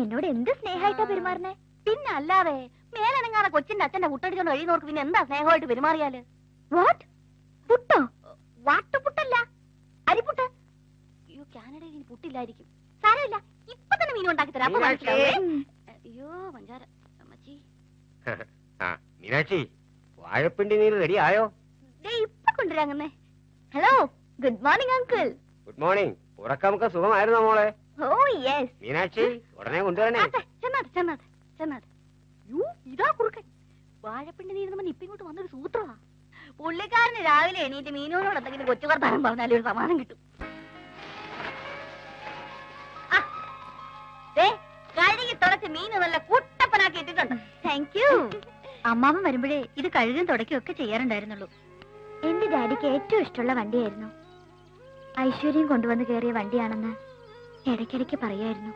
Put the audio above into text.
എന്നോട് എന്ത് സ്നേഹമായിട്ടാ പെരുമാറുന്നേ? പിന്നെ അല്ലാതെ മേലനങ്ങാതെ കൊച്ചിന്റെ അച്ഛന്റെ പുട്ടടിച്ചോണ്ട് കഴിയുന്നവർക്ക് പിന്നെ എന്താ സ്നേഹമായിട്ട് പെരുമാറിയാല്? വാട്ട്? പുട്ടോ? വാട്ടുപുട്ടല്ല, അരിപ്പുട്ട്. അയ്യോ, കാനഡയിൽ ഇനി പുട്ടില്ലായിരിക്കും. സാരമില്ല, ഇപ്പൊ തന്നെ മീൻ ഉണ്ടാക്കി തരാം. അപ്പൊ മനസ്സിലാവേ. അയ്യോ പഞ്ചാര അമ്മച്ചി. മീനാക്ഷി, വാഴപ്പിണ്ടി നീര് റെഡി ആയോ? ഇപ്പൊ കൊണ്ടുവരാങ്ങന്നേ. Hello, good morning uncle. Good morning. ഉറക്കമൊക്കെ സുഖമായിരുന്നോ മോളെ? ഓ യെസ്. മീനാക്ഷി, ഉടനെ കൊണ്ടുവരണേ. ചെന്നാട്ടെ. ഇതാ കുറുക്കൻ. വാഴപ്പിണ്ടി നീരുന്ന ഇപ്പൊ ഇങ്ങോട്ട് വന്നൊരു സൂത്രമാ. പുള്ളിക്കാരന് രാവിലെ എണീറ്റ് മീനോനോട് എന്തെങ്കിലും കൊച്ചു വർത്താനം പറഞ്ഞാലും ഒരു സമാധാനം കിട്ടും. കഴുകി തുടച്ച് മീന് നല്ല കുട്ടപ്പനാക്കി ഇട്ടിട്ടുണ്ട്. Thank you. അമ്മാവൻ വരുമ്പോഴേ ഇത് കഴുകും തുടയ്ക്കും ഒക്കെ ചെയ്യാറുണ്ടായിരുന്നുള്ളൂ. എന്റെ ഡാഡിക്ക് ഏറ്റവും ഇഷ്ടമുള്ള വണ്ടിയായിരുന്നു. ഐശ്വര്യം കൊണ്ടുവന്ന് കയറിയ വണ്ടിയാണെന്ന് ഇടയ്ക്കിടയ്ക്ക് പറയായിരുന്നു.